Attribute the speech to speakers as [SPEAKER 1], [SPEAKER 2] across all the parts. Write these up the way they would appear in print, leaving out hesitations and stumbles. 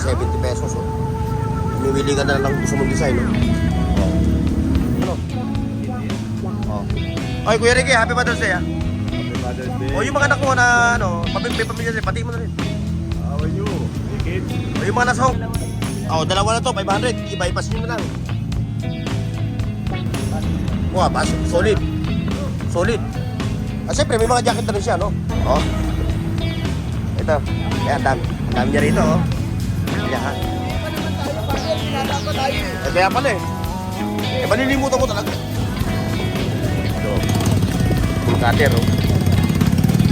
[SPEAKER 1] 70 pesos. Oh. Pumili ka na lang gusto mong design. Oh. Ano? Oh. Oy, Kuya Ricky, happy Mother's Day, ha?
[SPEAKER 2] Happy Mother's Day.
[SPEAKER 1] O, yung mga anak mo na, ano, may pamilya rin, pati mo na rin.
[SPEAKER 2] How are you? Hey, kids?
[SPEAKER 1] O, yung mga nasa home. O, dalawa na to, 500. Iba-ipas nyo na lang. Wah, solid. Solid. Ah, siyempre, may mga jacket na rin siya, no? O. Ito. Ayan, dami niya rito, oh. Ayan, ha? Kaya pala eh. Malilimutan ko talaga. Ito. Cutter, oh.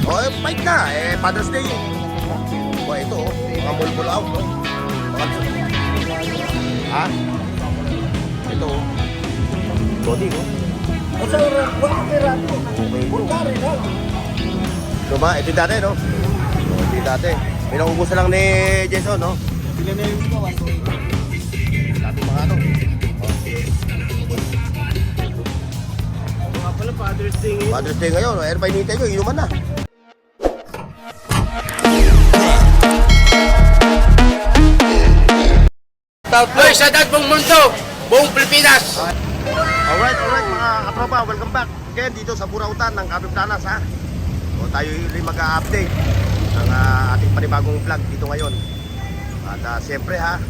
[SPEAKER 1] Oh, fight na. Father's Day eh. Oh, ito, oh. Mga mulbul out, oh. Ha? Ito, oh. Body, oh. Okay, ito ba? Ito yung dati, no? Ito yung dati. May nakubusan lang ni Jason, no?
[SPEAKER 2] Sila na yung
[SPEAKER 1] Dati mga ano.
[SPEAKER 2] mga pala Father's Day ngayon.
[SPEAKER 1] Father's Day ngayon, air pa inintay nyo, inuman na.
[SPEAKER 3] Hoy, sa buong mundo, buong Pilipinas.
[SPEAKER 1] Alright mga katropa, welcome back again dito sa Burautan ng Kabib Planas, ha. O tayo rin mag-update ng ating panibagong vlog dito ngayon. At siyempre, ha,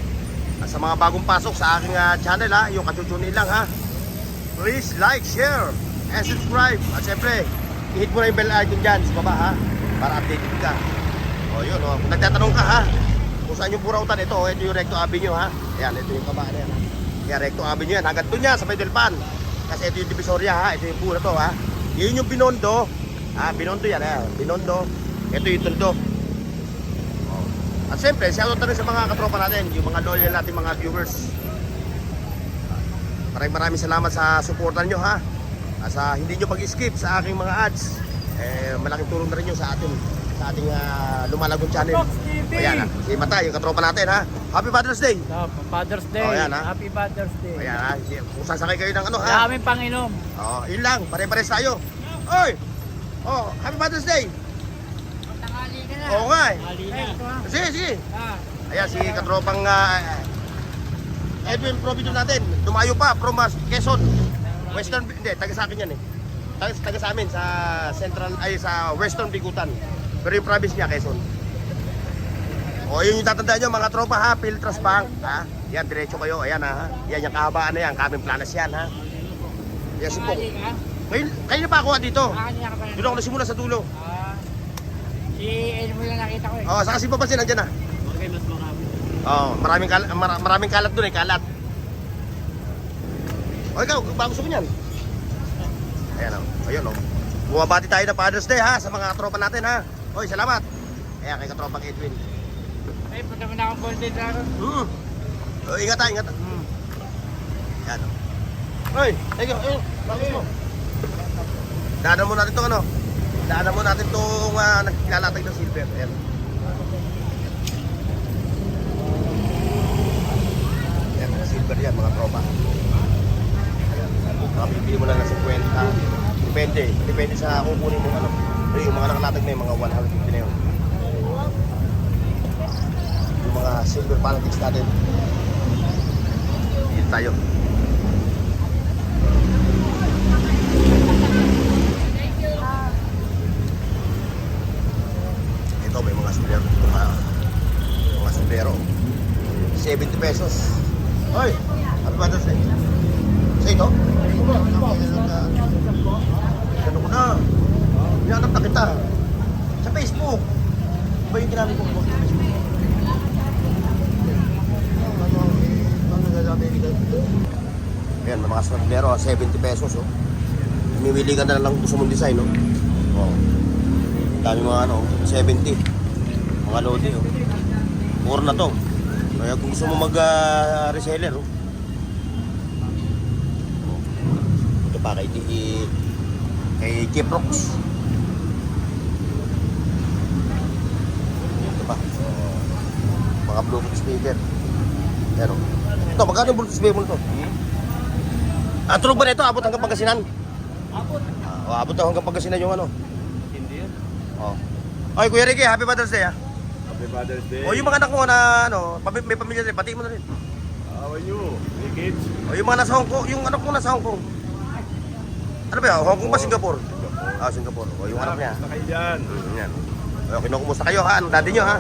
[SPEAKER 1] sa mga bagong pasok sa aking channel, ha, yung kachuchunin lang, ha, please like, share, and subscribe. At siyempre, i-hit mo na yung bell icon dyan sa baba, ha, para updated ka. O yun, o, kung nagtatanong ka, ha, kung saan yung Burautan, ito yung Recto Avenue, ha. Ayan, ito yung kabaan yan, ha. Kaya Recto Avenue yan, hanggang doon yan sa Paidelpan. Kasi ito yung Divisoria, ha, ito yung pura to, ha. Yun yung Binondo, ha, Binondo yan, ha, Binondo. Ito yung Tondo. Oh. At siyempre, shoutout na rin sa mga katropa natin, yung mga loyal natin mga viewers. Maraming salamat sa suportan nyo, ha. Sa hindi nyo pag-skip sa aking mga ads. Malaking tulong na rin yun sa ating Lumalagong channel. Ayan, ha, si Mata, yung katropa natin, ha. Happy Father's Day.
[SPEAKER 3] Father's Day.
[SPEAKER 1] Oh, yan, ha?
[SPEAKER 3] Happy Father's Day.
[SPEAKER 1] Ayan, ha, kung sasakay kayo ng ano, ha.
[SPEAKER 3] Wala kaming panginom.
[SPEAKER 1] Oh, yun lang, pare-pares tayo. Oy! Oh, Happy Father's Day.
[SPEAKER 3] Tanghali ka na.
[SPEAKER 1] Oo nga, eh.
[SPEAKER 3] Tanghali na.
[SPEAKER 1] Sige.
[SPEAKER 3] Ah,
[SPEAKER 1] Ayan, si katropang Edwin Provido natin. Dumayo pa from Quezon. Western, hindi, taga sa akin yan eh. Taga sa amin, sa Central, ay sa Western Bigutan. Pero yung province niya, Quezon. O, yun yung tatandaan nyo, mga tropa, ha. Piltras Bank, ha. Yan, diretso kayo. Ayan, ha. Yan, yung kahabaan na yan. Kaming Planas yan, ha. Yan, si Pong.
[SPEAKER 3] tanghali ka.
[SPEAKER 1] Kayo na pa ako dito.
[SPEAKER 3] Kanina ka pa rin.
[SPEAKER 1] Doon ako nasimula sa dulo.
[SPEAKER 3] Si Edmo lang nakita ko eh.
[SPEAKER 1] Oh, saka si Papansin, nandyan na.
[SPEAKER 3] Okay, mas marami.
[SPEAKER 1] Oh, maraming kalat doon eh, kalat. O ikaw, ba gusto mo niyan? Ayan o, ayun o. Bumabati tayo ng Father's Day, ha, sa mga tropa natin, ha. Oy, salamat. Ayan, kay katropang Edwin.
[SPEAKER 3] Ay, punta mo na akong Golden Dragon.
[SPEAKER 1] O, ingat ha. Ayan o. Oy, thank you. Ayun, bakit mo? Daanan mo natin itong ano. Daanan mo natin itong naglalatag ng silver. Ayan. Ayan, mga silver yan, mga tropa. Makapipili mo lang ng 50. Depende sa kukunin mo ano. Pero yung mga nakalatag na yung mga 150 na yun. Yung mga silver politics natin. Dito tayo. Ito may mga sombrero dito, mga sombrero. 70 pesos. Hoy! Happy Father's Day. Sa ito? Ano ko na? Hinanap na kita. Sa Facebook. Ba yung ginamit ko sa Facebook? Ayan, mga sombrero, 70 pesos. Oh. Mimili ka na lang gusto mong design. Oh. Oh. Dami mga ano, 70. Mga lodi. Oh. Puro na to. Kaya kung gusto mo mag-reseller, oh. Ito pa kay Kiprox. Ito pa. Mga Bluetooth speaker. Pero ito, magkano yung Bluetooth speaker mo ito? Tunog ba na ito? Abot hanggang Pangasinan?
[SPEAKER 3] Abot.
[SPEAKER 1] Abot hanggang Pangasinan yung ano.
[SPEAKER 3] Hindi yun.
[SPEAKER 1] Oh. Oy, Kuya Ricky, happy Father's Day, ha.
[SPEAKER 2] Happy Happy Father's Day.
[SPEAKER 1] O yung mga anak mo na ano, may pamilya rin, pati mo na rin.
[SPEAKER 2] How are you? Hey kids.
[SPEAKER 1] O yung mga nasa Hong Kong, yung anak mo nasa Hong Kong. Ano ba yan? Hong Kong ba Singapore? Ah, Singapore. O yung anak niya.
[SPEAKER 2] Basta kayo dyan.
[SPEAKER 1] Yan. O, kinukumusta kayo ha? Anong daddy nyo ha?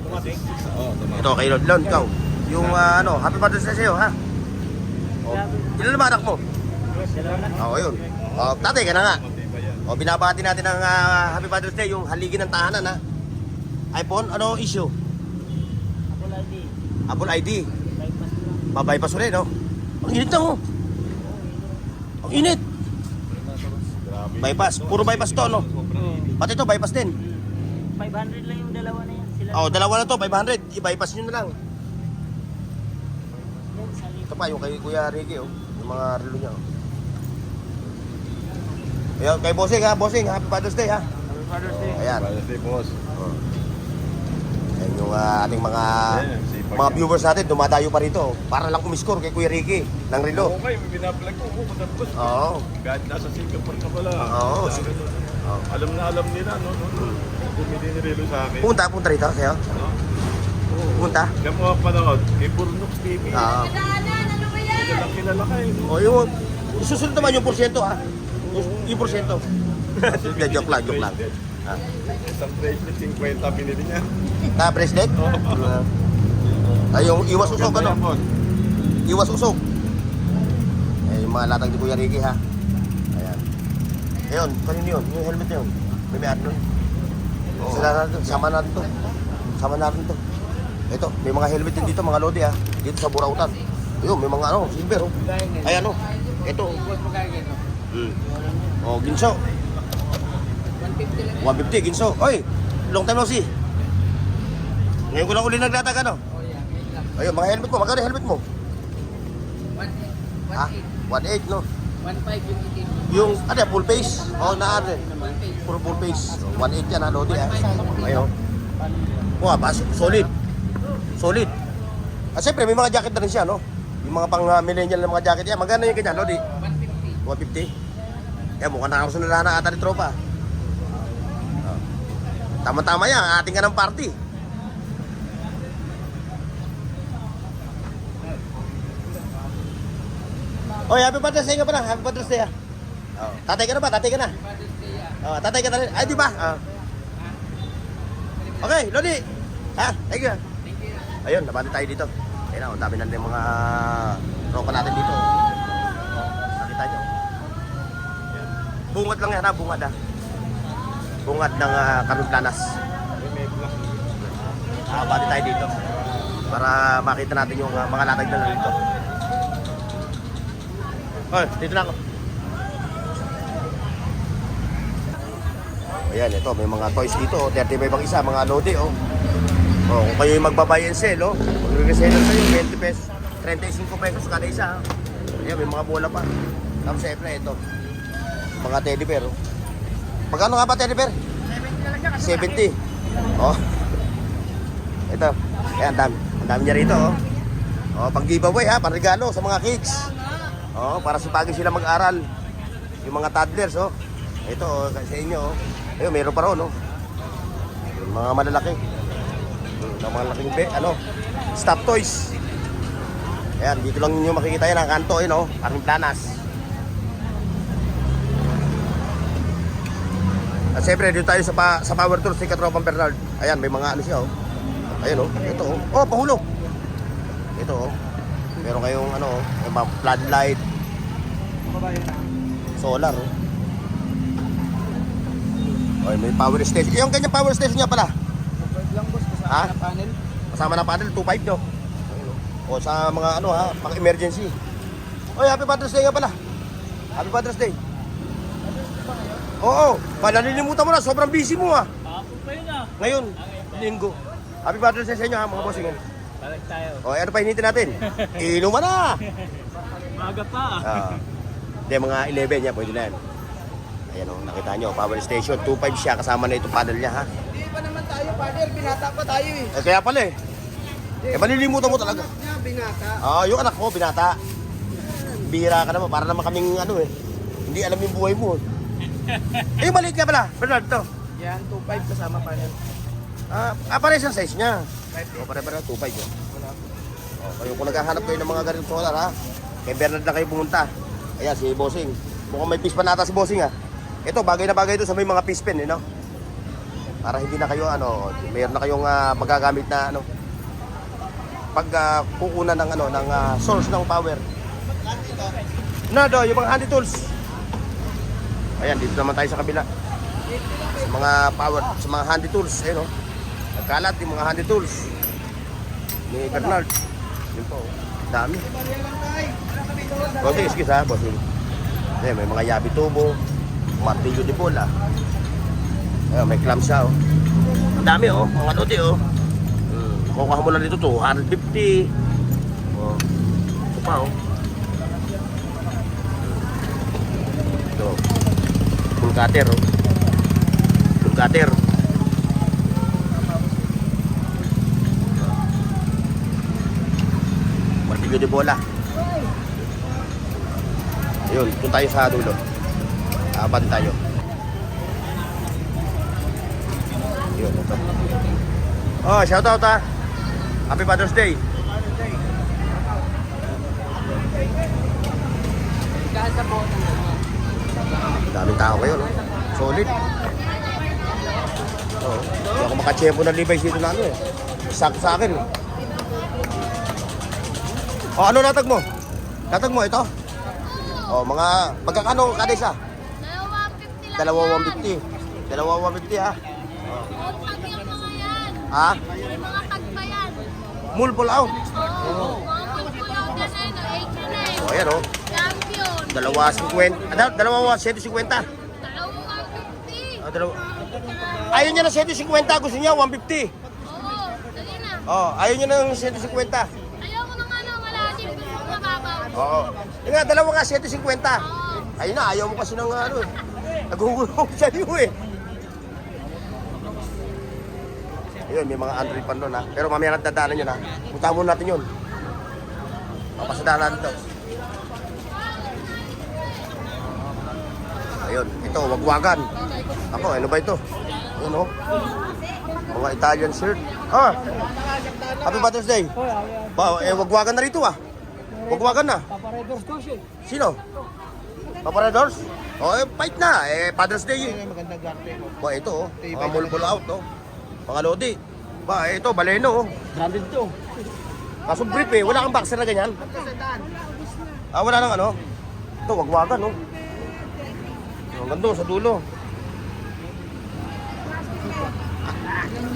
[SPEAKER 2] Tumating. Oo, tumating.
[SPEAKER 1] Ito, kay Lon, ikaw. Yung ano, happy Father's Day sa'yo ha? O, ilan naman anak mo? O, yun. O, tatay ka na nga. O, binabati natin ang happy Father's Day, yung haligin ng tahanan ha? iPhone, ano issue? Apple ID. Babypass ulit, no? Ang init na ho. Ang init.
[SPEAKER 2] Grabe.
[SPEAKER 1] Bypass. Puro bypass to, no? Pati to, bypass din.
[SPEAKER 4] 500 lang yung dalawa na yan. Sila
[SPEAKER 1] Oh, dalawa na to, 500. I-bypass nyo na lang.
[SPEAKER 4] yan sa libre.
[SPEAKER 1] Ito pa, yung kay Kuya Ricky, oh. Yung mga relo niya, oh. Ayan, kay Bossing, ha? Bossing, happy Father's Day, ha?
[SPEAKER 4] Happy Father's Day.
[SPEAKER 1] Ayan.
[SPEAKER 2] Father's Day, boss.
[SPEAKER 1] Oh. Ayan yung ating mga
[SPEAKER 2] Sipag
[SPEAKER 1] mga
[SPEAKER 2] yan.
[SPEAKER 1] viewers natin, dumadayo pa rito. Para lang umiscore kay Kuya Ricky ng relo.
[SPEAKER 2] Okay, may binablog ko. Matapos.
[SPEAKER 1] Oo.
[SPEAKER 2] Kahit nasa Singapore ka pala.
[SPEAKER 1] Oo.
[SPEAKER 2] Alam na alam nila, no? Bumili ni Relo sa akin.
[SPEAKER 1] Punta rito, sa'yo.
[SPEAKER 2] No?
[SPEAKER 1] Punta.
[SPEAKER 2] Kaya mo panood, kay Purnux TV.
[SPEAKER 1] Oo.
[SPEAKER 2] Kilala ka eh. no?
[SPEAKER 1] O yung susunod naman yung porsyento ha. Yung porsyento. joke lang. Ah.
[SPEAKER 2] Isang bracelet, 50 binili niya.
[SPEAKER 1] Na bracelet? Ay yung iwas usok
[SPEAKER 2] Ganda
[SPEAKER 1] ano?
[SPEAKER 2] yan, boss.
[SPEAKER 1] Iwas usok. Eh yung mga latag ni Kuya Ricky ha. Ayan. Ayun, kanino yun? Yung helmet na yun. May may nun. Sila natin, sama natin to. Ito, may mga helmet din dito mga lodi ha. Dito sa Burautan. Ayun, may mga ano, silver oh. Ay ano, ito. Oh, ginso. 150 ginso. Oy, long time no see. Ngayon ko lang uli naglatag ano. Ayun, mga helmet mo. Magkano yung helmet mo? 1.8. Ha? 1.8 no?
[SPEAKER 4] 1.5 yung itim.
[SPEAKER 1] Yung, ano yan, full face? Oo, naan. Puro full face. 1.8 yan ha, Lodi ha. Ayun. Wow, solid. Solid. At siyempre, may mga jacket na rin siya, no? Yung mga pang millennial na mga jacket yan. Magkano yung ganyan, Lodi? 150. Yan, mukhang nakasunod na ata ni tropa. Oh. Tama-tama yan, ating ka ng party. Oy, happy Father's Day ka pa na. Happy Father's Day ha. Oh. Tatay ka na ba? Tatay ka na? Oh, tatay ka na rin. Ay, di ba? Oh. Okay, Lodi. Ha? Thank you. Ayun, nabati tayo dito. Ayun, ang dami na rin mga tropa natin dito. Oh, nakita nyo. Ayan. Bungad lang yan ha, bungad ha. Bungad ng Kanunplanas. Bati tayo dito. Para makita natin yung mga latag na dito. Hoy, dito na ako. Ayan, ito, may mga toys dito. 35 ang isa, mga lodi, oh. Oh, kung kayo yung magbabuy and sell, oh. Kung nag-reseller kayo, 20 pesos, 35 pesos kada isa. Ayan, may mga bola pa. Tapos syempre, ito. Mga teddy bear, oh. Magkano nga ba teddy bear? 70. Oh. Ito. Ayan, ang dami niya rito, oh. Oh, pang giveaway ha, pang regalo sa mga kids. Oh, para sipagin sila mag-aral. Yung mga toddlers, oh. Ito, oh, sa inyo, oh. Ayun, meron pa ron, oh. Yung mga malalaki. Yung mga laking stop toys. Ayan, dito lang nyo makikita yan ang kanto, eh, no? Kanunplanas. At siyempre, dito tayo sa Power Tools ni Katropang Bernard. Ayan, may mga ano siya, oh. Ayan, oh. Ito, oh. Oh, pahulog. Ito, oh. Meron kayong yung mga floodlight. Solar, oh. Okay, may power station. Yung ganyan power station niya pala.
[SPEAKER 4] 2.5 lang boss, kasama
[SPEAKER 1] Ha?
[SPEAKER 4] na panel.
[SPEAKER 1] Kasama ng panel, 2.5 no? O sa mga pang emergency. Oy, happy Father's Day nga pala. Happy Father's Day. Oo, nalilimutan mo na, sobrang busy mo ah.
[SPEAKER 4] Kapag pa yun ah.
[SPEAKER 1] Ngayon, linggo. Happy Father's Day sa inyo ha, mga bossing.
[SPEAKER 4] Balik tayo.
[SPEAKER 1] O, ano pa hinitin natin? Inuman na!
[SPEAKER 4] Maaga pa ah.
[SPEAKER 1] Hindi, mga 11 niya, pwede na yan. Ayan o, nakita nyo, power station, 2.5 siya, kasama na itong paddle niya ha.
[SPEAKER 4] Hindi pa naman tayo, partner. Binata pa tayo eh.
[SPEAKER 1] Kaya pala eh. Malilimutan mo talaga.
[SPEAKER 4] Niya, binata.
[SPEAKER 1] Yung anak ko, binata. Bihira ka naman, para naman kaming hindi alam yung buhay mo. Yung maliit ka pala, Bernard, to.
[SPEAKER 4] Yan, 2.5 kasama panel.
[SPEAKER 1] Pares ang size niya. O, pare-pare, 2.5 yun. O, kayo kung naghahanap kayo ng mga ganitong solar, ha? Kay Bernard na kayo pumunta. Ayan, si Bossing. Mukhang may fish pan nata si Bossing, ha? Ito, bagay na bagay ito sa may mga fish pen, no? Para hindi na kayo, mayroon na kayong magagamit na, pag kukunan ng, ng source ng power. Yung mga handy tools. Ayan, dito naman tayo sa kabila. Sa mga power, sa mga handy tools, ayun, nagkalat yung mga handy tools ni Bernard. Yun po, dami. O, sige, ha, bossing. Ayan, may mga yabi tubo, martilyo de bola. Ayan, may clamp siya, oh. Ang dami, oh, mga lodi, oh. Kukuha mo lang dito, 250. Oh, ito pa, oh. Ito, full cutter, oh. Full cutter. Martilyo de bola. Ayun, doon tayo sa dulo. Aban tayo. Ayun, ito. Oh, shout out, ha. Happy Father's Day. Daming tao ngayon, no? Solid. Oh, hindi ako makachempo ng Levi's dito na sakto sa akin. Oh, ano latag mo? Latag mo ito? Oh, mga magkakano kada isa?
[SPEAKER 5] Dalawa 150 lang.
[SPEAKER 1] Dalawa 150, ha?
[SPEAKER 5] Oo, pag yung mga yan.
[SPEAKER 1] Ha?
[SPEAKER 5] May mga tagba yan.
[SPEAKER 1] Multiple out.
[SPEAKER 5] Oo, mga pagpulaw na na yun, 89.
[SPEAKER 1] Oh, ayan, oh.
[SPEAKER 5] Champion.
[SPEAKER 1] Dalawa 50. Dalawa 150.
[SPEAKER 5] Dalawa 150.
[SPEAKER 1] Dalawa. Ayaw niya ng 150, gusto niya 150.
[SPEAKER 5] Oo, dali na.
[SPEAKER 1] Oh, ayaw niya ng 150.
[SPEAKER 5] Ayoko na nga ng malalim, gusto ko mababaw.
[SPEAKER 1] Oo. Yung nga, dalawa nga 150.
[SPEAKER 5] Oo.
[SPEAKER 1] Ayun na, ayaw mo kasi ng nagugulong sa iyo, eh. Ayun, may mga Android pan doon, ha. Pero mamaya nagdadaanan yun, ha. Punta muna natin yun. Papasadaanan dito. Ayun, ito, wagwagan. Ako, ano ba ito? Ayun, oh. Mga Italian shirt. Ah! Happy Father's Day. Wagwagan na rito, ah. Wagwagan na.
[SPEAKER 4] Paparedors ko siya.
[SPEAKER 1] Sino? Paparadors? Fight na. Father's Day.
[SPEAKER 4] Magandang garte mo.
[SPEAKER 1] Ito, oh. Mga mulbol out, oh. Mga lodi. Ito, baleno, oh.
[SPEAKER 4] Branded to.
[SPEAKER 1] Kaso brief, wala kang boxer na ganyan. Wala nang ano. Ito, wagwagan, oh. Ang ganda, sa dulo.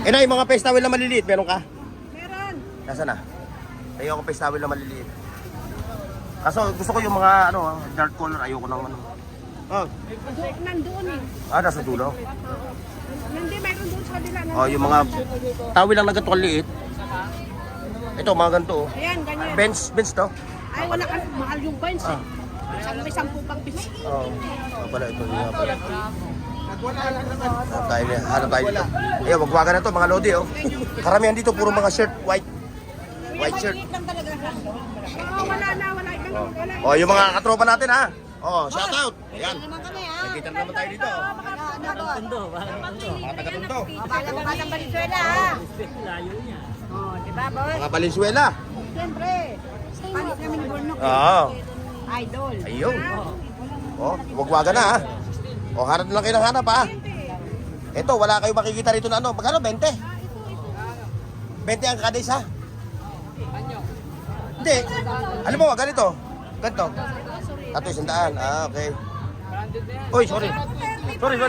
[SPEAKER 1] Nay, mga face towel na maliliit, meron ka?
[SPEAKER 5] Meron.
[SPEAKER 1] Nasaan na? Ayaw ako face towel na maliliit. Kaso gusto ko yung mga dark color, ayoko ng
[SPEAKER 5] Nandoon eh.
[SPEAKER 1] nasa dulo.
[SPEAKER 5] Hindi, mayroon doon sa kabila.
[SPEAKER 1] Yung mga towel lang na ganito kaliit. Ito, mga ganito, oh.
[SPEAKER 5] Ayan, ganyan.
[SPEAKER 1] Bench to.
[SPEAKER 5] Ay, wala ka. Mahal yung coins eh. May 10 pang piso.
[SPEAKER 1] Pala, ito nga pala. Hanap tayo dito. Wagwagan na to, mga lodi, oh. Karamihan dito, puro mga shirt, white. White shirt.
[SPEAKER 5] Wala na, wala ibang.
[SPEAKER 1] Yung mga katropa natin, ha. Shout out. Ayan.
[SPEAKER 5] Naman kami ha.
[SPEAKER 1] Nakita na naman tayo dito. Mga taga-Tondo.
[SPEAKER 5] Bala mo ka ng Valenzuela ha. Di ba boss?
[SPEAKER 1] Mga Valenzuela.
[SPEAKER 5] Siyempre. Panis namin ni Bornok. Idol.
[SPEAKER 1] Ayun. Wagwagan na, ha. Hanap na lang kayo ng hanap, ha. Ito, wala kayo makikita rito na Magkano? 20? 20 ang kada isa? Hindi. Alam mo, ganito. Ganito. Tato 100. Okay. Uy, sorry. Sorry.
[SPEAKER 5] Ito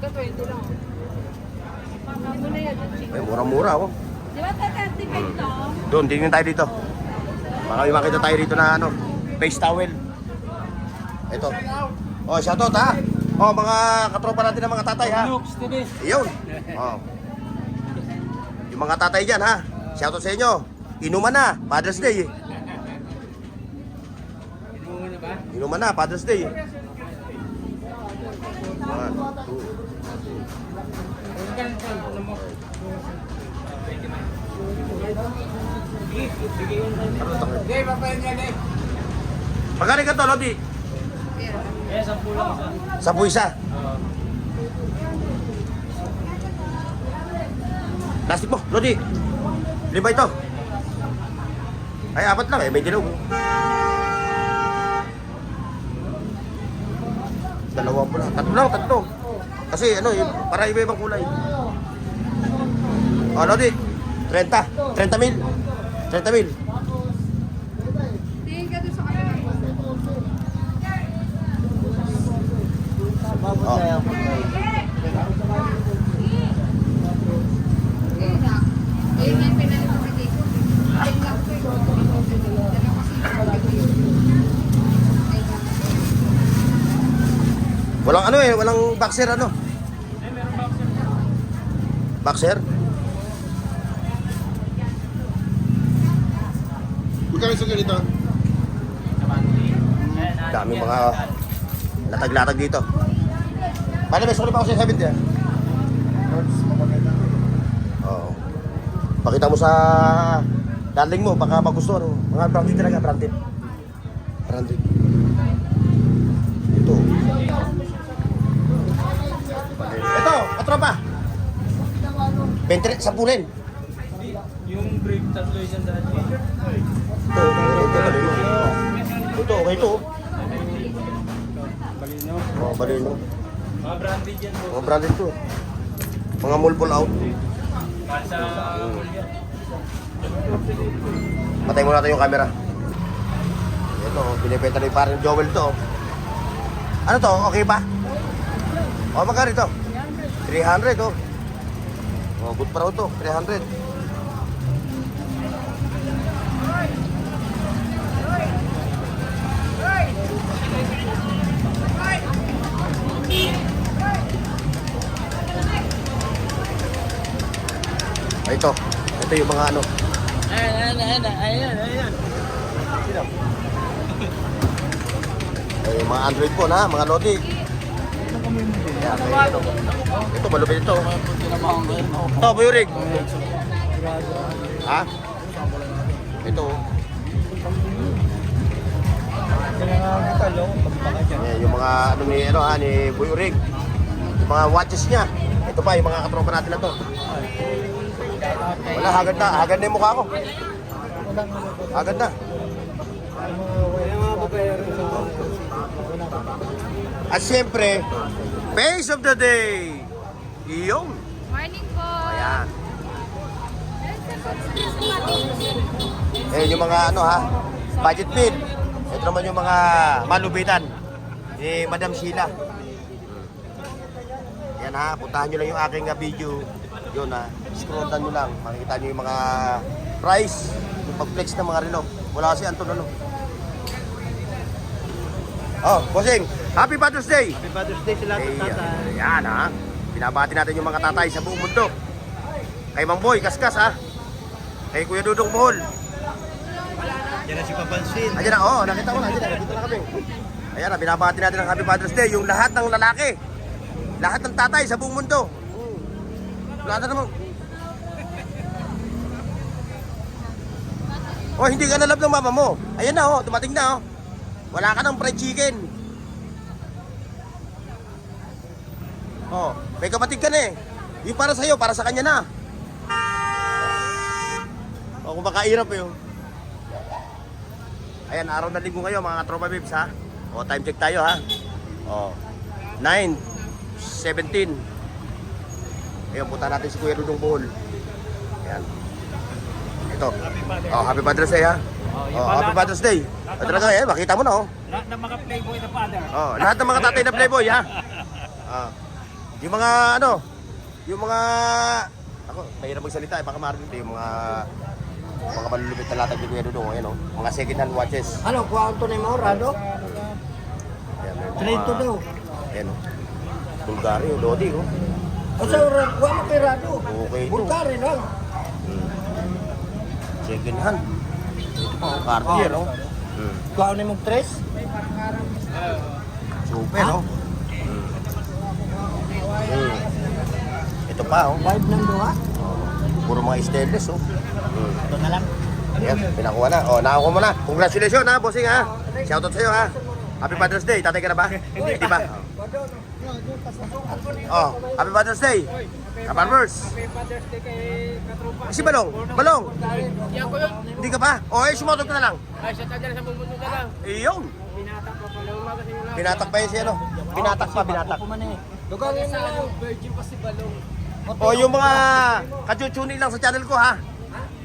[SPEAKER 5] 20 lang.
[SPEAKER 1] Ay, mura-mura, oh.
[SPEAKER 5] Di ba 35 to?
[SPEAKER 1] Doon, tingin tayo dito. Baka may makita tayo dito na face towel. Ito. Shoutout, ha. Mga katropa natin ng mga tatay, ha. Iyon. Yung mga tatay dyan, ha. Shoutout sa inyo. Inuman na, Father's Day, eh. Inuman na, Father's Day, eh. 1, 2. Magkano ka to, Lodi? 10 lang. 10 isa? Plastic mo, Lodi. 5 ito. Ay, 4 lang eh, may dilaw. 2 pula. 3 lang, 3. Kasi ano, para iba-ibang kulay. O, Lodi. 30. 30 mil. 30 mil.
[SPEAKER 5] Tingin ka doon sa kanila.
[SPEAKER 1] Oh.
[SPEAKER 5] Ayun yung pinag-pwede ko. Ayun lang po yung
[SPEAKER 1] Walang ano eh, walang boxer ano. Boxer?
[SPEAKER 2] Magkano sa ganito?
[SPEAKER 1] Dami mga latag-latag dito. Paano may sukli pa ako sa 70 ah? Oo. Pakita mo sa darling mo, baka magusto ano. Mga branded talaga, branded. Branded. Ito. Ito, katropa. 20, 10 rin.
[SPEAKER 4] Yung brake, tatlo isang daan.
[SPEAKER 1] Ito, balino. Ito, okay ito.
[SPEAKER 4] Balino.
[SPEAKER 1] Oh, balino.
[SPEAKER 4] Mga branded yan po.
[SPEAKER 1] Mga branded to. Mga multiple out.
[SPEAKER 4] Sa
[SPEAKER 1] Patay mo natin yung camera. Ito, binibenta ni parang Joel to. Ano to? Okay ba? O, magkano ito? 300 oh. Oh, good pa raw to. 300. Ito. Ito yung mga ano.
[SPEAKER 4] Ayan.
[SPEAKER 1] Yung mga Android phone ha, mga Lodi. Yan, ito malupit ito. Ito, Buyurig. Ha? Ito. Yan, yung mga ano ni ano ha, ni Buyurig. Yung mga watches niya. Ito pa, yung mga katropa natin na to. Wala, hagad na yung mukha ko. Hagad na. At siyempre, face of the day. Iyon.
[SPEAKER 5] Morning po.
[SPEAKER 1] Ayan. Yung mga ano ha, budget bid. Ito naman yung mga malubitan ni Madam Sheila. Yan ha, puntahan nyo lang yung aking video. Yun ha, scroll down nyo lang. Makikita nyo yung mga price, yung pag-flex ng mga relo. Wala kasi Anton ano. Oh, bossing, Happy Father's Day!
[SPEAKER 4] Happy Father's Day sa lahat ng tatay.
[SPEAKER 1] Yan ha, binabati natin yung mga tatay sa buong mundo. Kay Mang Boy, Kaskas ha. Kay Kuya Dudong Bohol.
[SPEAKER 4] Yan na si Papansin.
[SPEAKER 1] Ayan na, oh, nakita ko na, dito na kami. Ayan na, binabati natin ang Happy Father's Day, yung lahat ng lalaki. Lahat ng tatay sa buong mundo. Lahat na naman. Oh, hindi ka nalab ng mama mo. Ayan na, oh, dumating na, oh. Wala ka ng fried chicken. Oh, may kapatid ka na eh. Yung para sa'yo, para sa kanya na. Oh, kung makairap eh, oh. Ayan, araw na linggo ngayon mga katropa babes ha. O, time check tayo ha. O, 9:17. Ayun, punta natin si Kuya Dudong Bohol. Ayan. Ito. O, Happy Father's Day ha. O, Happy Father's Day. O, talaga eh, makita mo na oh.
[SPEAKER 4] Lahat ng mga playboy na father.
[SPEAKER 1] O, lahat ng mga tatay na playboy ha. Yung mga ano, yung mga... Ako, mahirap magsalita eh, baka marinig yung mga malulupit na latag ni Kuya Dudong. Ayan o, mga second hand watches.
[SPEAKER 4] Ano, kuwanto na yung Rado?
[SPEAKER 1] Ayan, may mga-
[SPEAKER 4] Trento daw.
[SPEAKER 1] Ayan o. Bulgari o, Lodi o.
[SPEAKER 4] Kasi kuwan mo kay Rado.
[SPEAKER 1] Okay ito.
[SPEAKER 4] Bulgari lang.
[SPEAKER 1] Second hand. Ito pa o, Cartier o.
[SPEAKER 4] Kuwan na yung tres.
[SPEAKER 1] Super o. Ito pa o.
[SPEAKER 4] 5 ng duha.
[SPEAKER 1] Puro mga stainless o.
[SPEAKER 4] Ito na lang.
[SPEAKER 1] Ayan, pinakuha na. O, nakakuha mo na. Congratulations ha, bossing ha. Shoutout sa'yo ha. Happy Father's Day. Tatay ka na ba? Hindi ba? Oh, Happy Father's Day. Kabarbers. Si Balong. Balong.
[SPEAKER 3] Yan ko yun.
[SPEAKER 1] Hindi ka pa? O, sumotog ka na lang.
[SPEAKER 3] Ay, sa tadyan sa buong mundo na lang.
[SPEAKER 1] Iyon. Binatak pa yun siya, no? Binatak pa, binatak.
[SPEAKER 4] Lugar yun na lang.
[SPEAKER 3] Virgin pa si Balong.
[SPEAKER 1] O, yung mga kachuchuni lang sa channel ko, ha?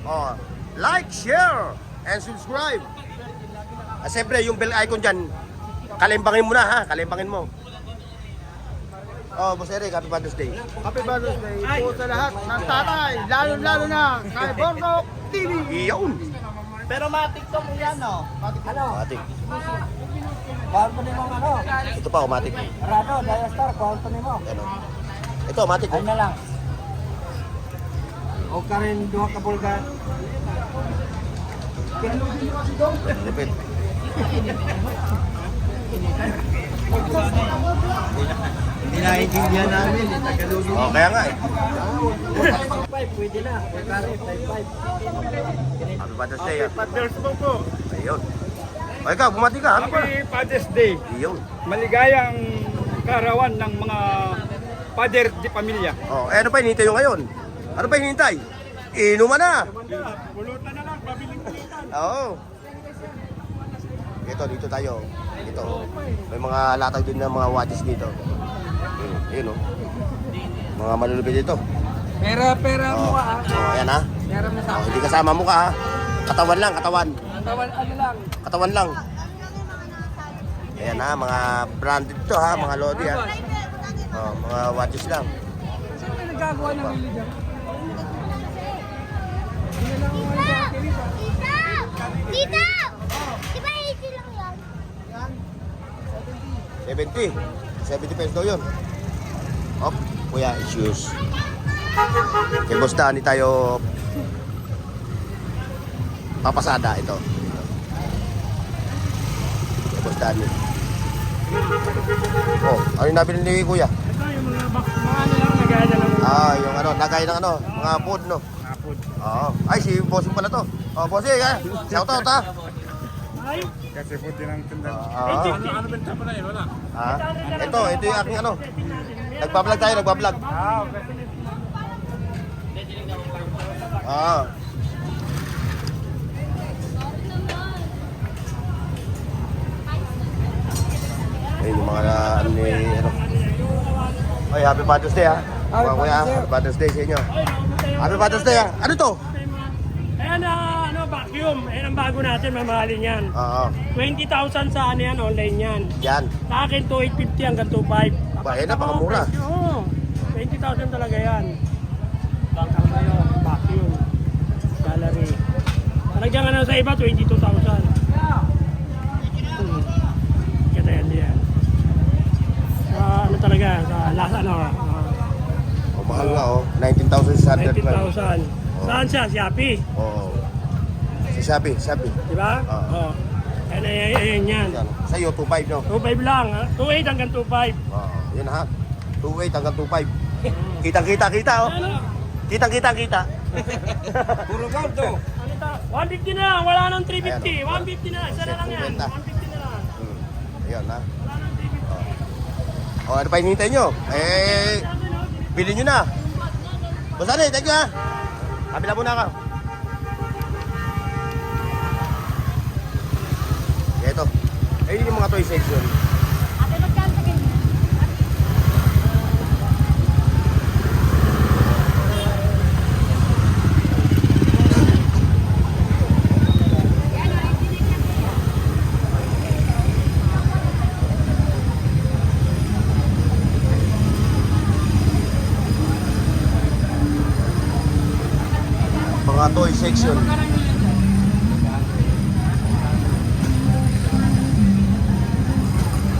[SPEAKER 1] O, like, share, and subscribe. Siyempre, yung bell icon dyan, kalimbangin mo na, ha? Kalimbangin mo. Oh, Boss Eric, happy Father's Day.
[SPEAKER 6] Happy Father's Day po sa lahat ng tatay, lalo-lalo na kay Bornok TV.
[SPEAKER 1] Iyon.
[SPEAKER 4] Pero ma-tiktok mo yan, no? Ano?
[SPEAKER 1] Matik.
[SPEAKER 4] Kuha ni mo ano?
[SPEAKER 1] Ito pa, matik.
[SPEAKER 4] Rado, Diastar, kuha ni mo.
[SPEAKER 1] Ano? Ito, matik.
[SPEAKER 4] Ay na lang. O ka rin duha ka bulgar.
[SPEAKER 1] Lipit.
[SPEAKER 4] Hindi naiintindihan namin, Tagalog.
[SPEAKER 1] Oh, kaya nga eh.
[SPEAKER 4] 5, pwede na. O ka rin, 5.
[SPEAKER 1] Happy Father's Day, ha?
[SPEAKER 2] Father's Day po.
[SPEAKER 1] Ayun. O, ikaw, bumati ka. Ano pa?
[SPEAKER 2] Happy Father's Day.
[SPEAKER 1] Iyon.
[SPEAKER 2] Maligayang karawan ng mga father di pamilya.
[SPEAKER 1] Oh, eh, ano pa hinihintay nyo ngayon? Ano pa hinihintay? Inuman na.
[SPEAKER 2] Pulutan na lang, pabiling pulutan.
[SPEAKER 1] Oo. Dito tayo. Dito. May mga latag din ng mga watches dito. Ayun, oh. Mga malulupit dito.
[SPEAKER 4] Pera
[SPEAKER 1] Oh,
[SPEAKER 4] mo ah.
[SPEAKER 1] oh, ayan ha.
[SPEAKER 4] Pera mo sa
[SPEAKER 1] Oh, hindi kasama mo ka ha. Katawan lang, katawan.
[SPEAKER 4] katawan, ano lang.
[SPEAKER 1] Katawan lang. Ayan ha, mga branded to ha, mga Lodi ha. Oh, mga watches lang.
[SPEAKER 4] Sino may nagagawa ng wili dyan?
[SPEAKER 5] Tita! Di ba 80 lang yan?
[SPEAKER 1] 70. 70 pesos daw yun. Op, kuya, issues. Kay Boss Danny tayo papasada ito. Kay Boss Danny. Oh, ano yung nabili ni kuya?
[SPEAKER 2] Ito yung mga ano lang, nagaya na lang.
[SPEAKER 1] Ah, yung ano, lagay ng ano, mga food, no?
[SPEAKER 2] Hapon.
[SPEAKER 1] Oo. Ay, si Bossing pala to. Oh, Bossing, ha? Shout out, ha?
[SPEAKER 2] Kasi po din ang tanda.
[SPEAKER 1] Ah.
[SPEAKER 2] Ano benta pa na yun? Wala.
[SPEAKER 1] Ha? Ito yung aking ano. Nagbablog tayo, nagbablog.
[SPEAKER 2] Ah, okay.
[SPEAKER 1] Ah. Ayun yung mga ano ni, ano. Ay, happy Father's Day, ha? Mga kuya, happy Father's Day sa inyo. Happy Father's Day, ha? Ano to?
[SPEAKER 7] Ayan na, vacuum. Ayan ang bago natin, mamahalin yan.
[SPEAKER 1] Oo.
[SPEAKER 7] 20,000 sa ano yan, online yan.
[SPEAKER 1] Yan.
[SPEAKER 7] Sa akin, 2,850 hanggang 2,500.
[SPEAKER 1] Ba, eh, napakamura.
[SPEAKER 7] Oo. 20,000 talaga yan. Bakal na yun, vacuum. Gallery. Talagang ano sa iba, 22,000. Kita yan diyan. Sa ano talaga, sa lasa ano.
[SPEAKER 1] Oh, mahal nga, oh. 19,600.
[SPEAKER 7] 19,000. Saan siya? Shopee.
[SPEAKER 1] Oo. Si Shopee.
[SPEAKER 7] Di ba?
[SPEAKER 1] Oo.
[SPEAKER 7] Ayan yan.
[SPEAKER 1] Yan. Sa'yo, 2.5, no?
[SPEAKER 7] 2,500 lang. Ha? 2,800 hanggang 2,500.
[SPEAKER 1] Oo. Yun ha. 2.8 hanggang 2.5. Kitang-kita, oh.
[SPEAKER 7] Ano?
[SPEAKER 1] Kitang-kita.
[SPEAKER 4] Puro gold to.
[SPEAKER 7] Ano ta? 150 na lang, wala nang 350.
[SPEAKER 1] Ayan, oh.
[SPEAKER 7] 150 na, isa na lang yan. 150 na lang.
[SPEAKER 1] Ayan, ha.
[SPEAKER 7] Wala nang 350.
[SPEAKER 1] O, ano pa hinihintay nyo? Eh, bilhin nyo na. Basta na, thank you, ha. Kabila muna ka. Ito. Ayun yung mga toy section.
[SPEAKER 5] Ate, magkano sa ganyan?
[SPEAKER 1] Mga toy section.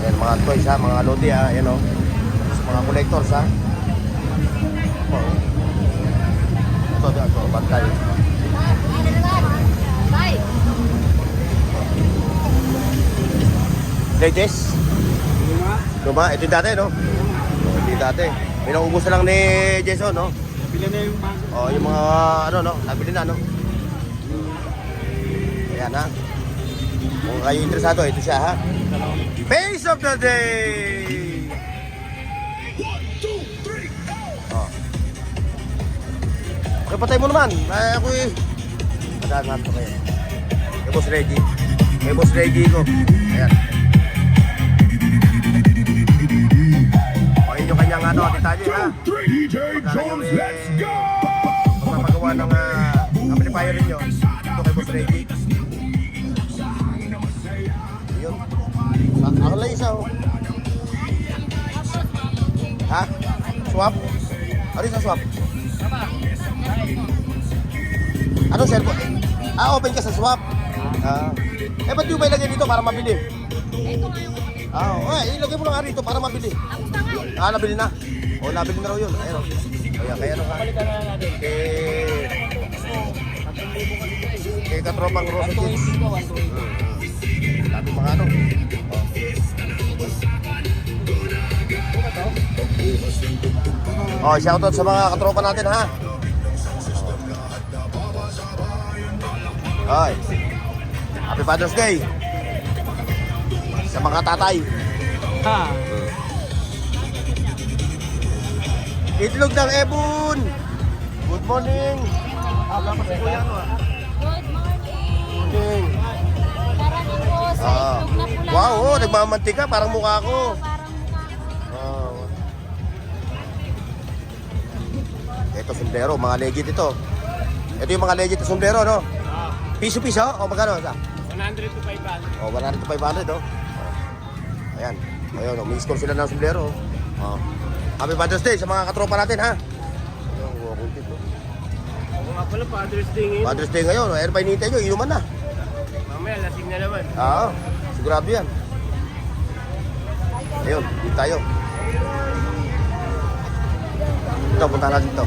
[SPEAKER 1] Ayan, mga toys ha, mga lodi ha, ayan o. Mga collectors ha. Oh. Ito, bantay.
[SPEAKER 5] Bye!
[SPEAKER 1] Latest? Luma? Ito yung dati, no? Oh, ito yung dati. May naubos na lang ni Jason, no?
[SPEAKER 2] Pila na yung bago.
[SPEAKER 1] Oh, yung mga, ano, no? Nabili na, no? Ayan, ha? Kung kayo interesado, ito siya, ha? Face of the day! Oh. Patay mo naman. Ay, ako eh. Madaan to kayo. Kay Boss Reggie. Kay Boss Reggie ko. Ayan. O, yun yung kanyang ano, detalye ha. Jones, let's go! Magpapagawa ng amplifier ninyo. Ito kay Boss Reggie. Yun. Ako lang isa oh. Ha? Swap? Ano yung sa swap? Anong cellphone? Open ka sa swap. Ba't yung ba ilagay dito para mabili? Ilagay mo lang nga rito para mabili. Nabili na. Nabili na raw yun. Ayun. Kaya ano ka? Kay katropang Rosa Kids. Sabi mga ano. Shoutout sa mga katropa natin ha. Happy Father's Day sa mga tatay. Itlog ng Ebon. Good morning.
[SPEAKER 5] Good morning.
[SPEAKER 1] Morning.
[SPEAKER 5] Karating po sa itlog na pula.
[SPEAKER 1] Wow, nagmamantika parang mukha ko. Ito sombrero, mga legit ito. Ito yung mga legit na sombrero, no? Piso-piso? O magkano?
[SPEAKER 7] 100 to 500.
[SPEAKER 1] 100 to 500, oh. Ayan. Ayun, may score sila ng sombrero. Happy Father's Day sa mga katropa natin, ha?
[SPEAKER 7] Ako nga pala, Father's Day ngayon.
[SPEAKER 1] Father's Day ngayon, ano pa hinihintay nyo? Inuman na.
[SPEAKER 7] Mamaya, lasing na naman.
[SPEAKER 1] Sigurado yan. Ayun, dito tayo. Ito, punta natin ito.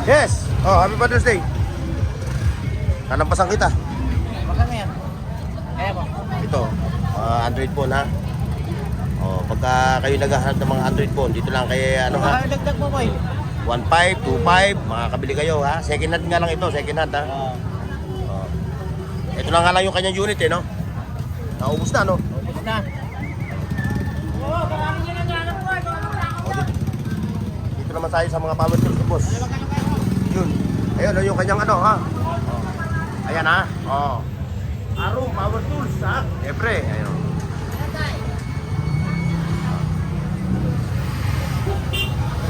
[SPEAKER 1] Yes! Happy Father's Day. Nalampasan kita.
[SPEAKER 4] Magkano yan? Kaya mo?
[SPEAKER 1] Ito, Android phone ha. Pagka kayo naghahanap ng mga Android phone, dito lang kay ano ha.
[SPEAKER 4] Dagdag mo, boy.
[SPEAKER 1] 1.5, 2.5, makakabili kayo ha. Second hand nga lang ito, second hand ha. Ito na nga lang yung kanyang unit no. Naubos na no.
[SPEAKER 4] Ubus na.
[SPEAKER 1] Dito naman tayo sa mga power tools boss. Yun. Ayun, yung kanyang ano ha. Ayan ha. Arong power tools ha. Siyempre, ayun.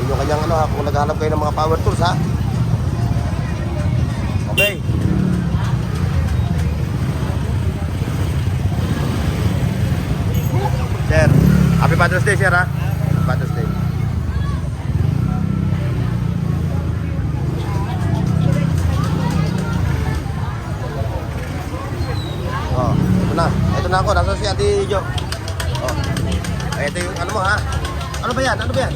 [SPEAKER 1] Yun yung kanyang ano ha, kung naghahanap kayo ng mga power tools ha. Okay. Sir, Happy Father's Day sir ha. Happy Father's Day. Ito na ako, nasa si Ate Jo. Ito yung ano mo ha. Ano ba yan? Ano ba yan?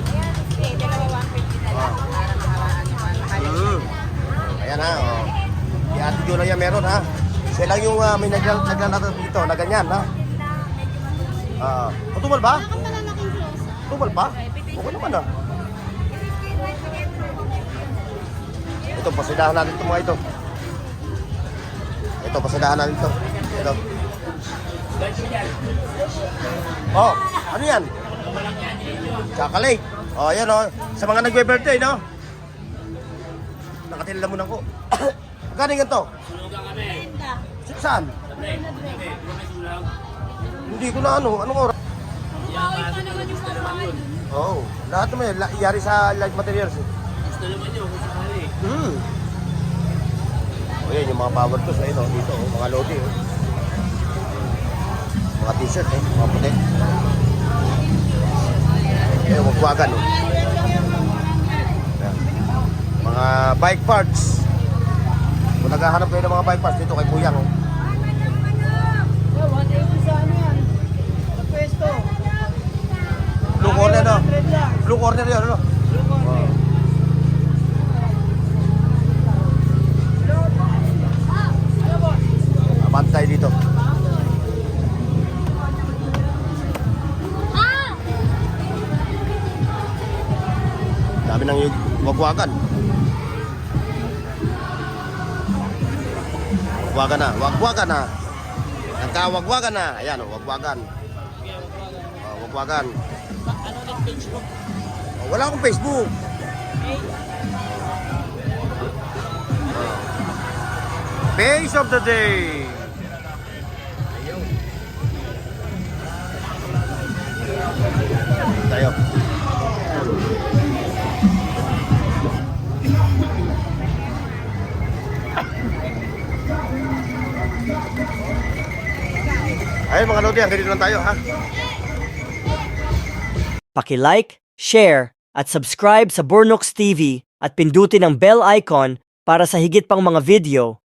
[SPEAKER 1] Ayan ha. Si Ate Jo lang yan meron ha. Siya lang yung may naglalata dito na ganyan ha. Tumal ba? Tumal pa? Okay naman ha. Ito, pasidahan natin ito mga ito. Ito, pasidahan natin ito. Ito. Ano yan? Chocolate. Ayan sa mga nagbe-birthday, no? Nakatila mo na ko. Magkano yan to?
[SPEAKER 7] Sulugan kami.
[SPEAKER 1] Saan? Hindi ko na ano. Anong oras? Lahat naman yan. Iyari sa light materials.
[SPEAKER 7] Gusto naman nyo kung sakali.
[SPEAKER 1] Ayan yung mga power tools. Ayun dito. Mga lodi. Mga t-shirt mga puti. Ayan, magwagan mga bike parts. Kung naghahanap kayo ng mga bike parts dito kay Kuyang Blue corner no? Blue corner yun ano? Abante tayo dito. Dami nang wagwagan. Wagwagan na. Nagkawagwagan na. Ayan wagwagan. Wagwagan.
[SPEAKER 4] Ano ulit
[SPEAKER 5] page mo?
[SPEAKER 1] Oh, wala akong Facebook. Face of the day. Tayo. Ayun mga Lodi, ganito lang tayo ha.
[SPEAKER 8] Paki-like, share, at subscribe sa Bornox TV at pindutin ang bell icon para sa higit pang mga video